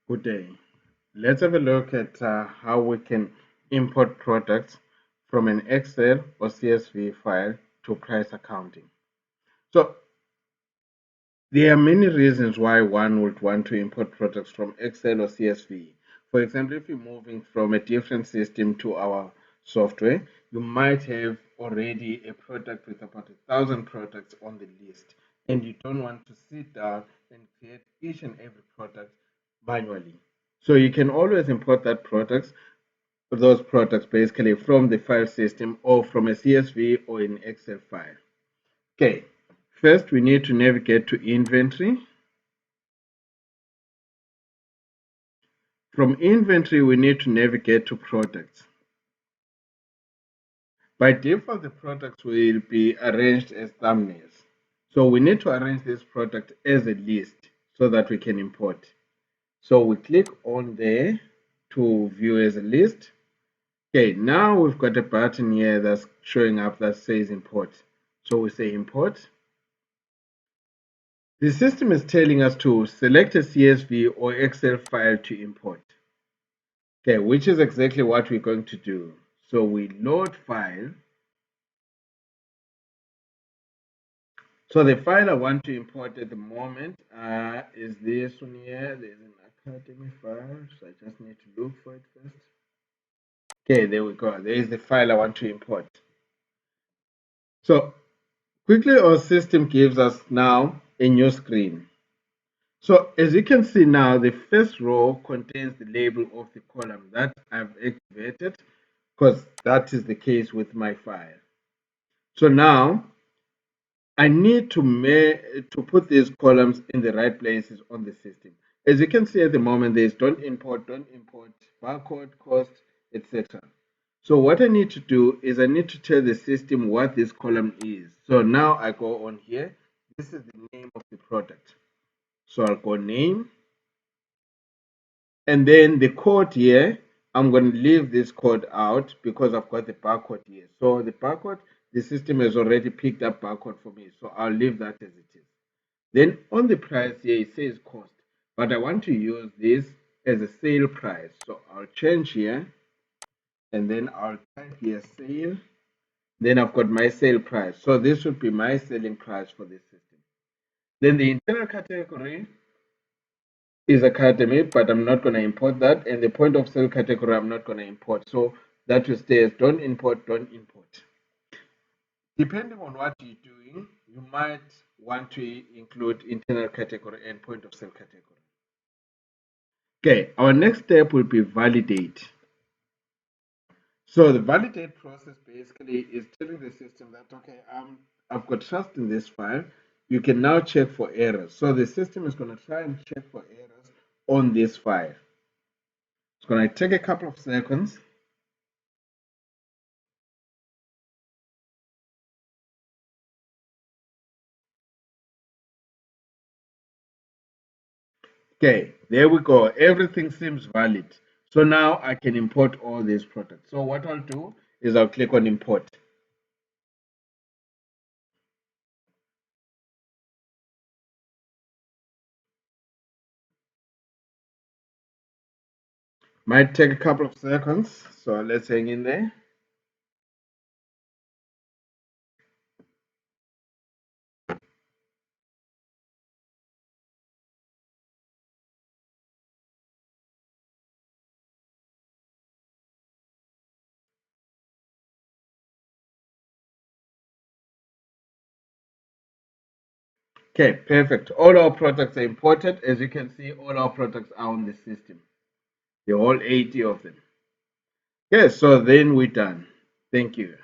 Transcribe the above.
Good day. Let's have a look at how we can import products from an Excel or CSV file to Prys Accounting. So there are many reasons why one would want to import products from Excel or CSV. For example, if you're moving from a different system to our software, you might have already a product with about 1,000 products on the list, and you don't want to sit down and create each and every product manually. So you can always import those products basically from the file system or from a CSV or an Excel file. Okay, first we need to navigate to inventory. From inventory, we need to navigate to products. By default, the products will be arranged as thumbnails. So we need to arrange this product as a list so that we can import. So we click on there to view as a list. Okay, now we've got a button here that's showing up that says import. So we say import. The system is telling us to select a CSV or Excel file to import. Okay, which is exactly what we're going to do. So we load file. So the file I want to import at the moment is this one here. There's an Academy file, so I just need to look for it first. Okay, there we go. There is the file I want to import. So quickly, our system gives us now a new screen. So as you can see now, the first row contains the label of the column that I've activated because that is the case with my file. So now I need to put these columns in the right places on the system. As you can see at the moment, there's don't import, barcode, cost, etc. So what I need to do is I need to tell the system what this column is. So now I go on here. This is the name of the product. So I'll go name. And then the code here, I'm going to leave this code out because I've got the barcode here. So the barcode, the system has already picked up barcode for me. So I'll leave that as it is. Then on the price here, it says cost, but I want to use this as a sale price. So I'll change here and then I'll type here sale. Then I've got my sale price. So this would be my selling price for this system. Then the internal category is academy, but I'm not going to import that. And the point of sale category, I'm not going to import. So that will stay as don't import. Depending on what you're doing, you might want to include internal category and point of sale category. Okay, our next step will be validate. So the validate process basically is telling the system that, okay, I've got trust in this file. You can now check for errors. So the system is going to try and check for errors on this file. It's going to take a couple of seconds. Okay, there we go. Everything seems valid. So now I can import all these products. So what I'll do is I'll click on import. Might take a couple of seconds. So let's hang in there. Okay, perfect. All our products are imported. As you can see, all our products are on the system. The whole 80 of them. Okay, so then we're done. Thank you.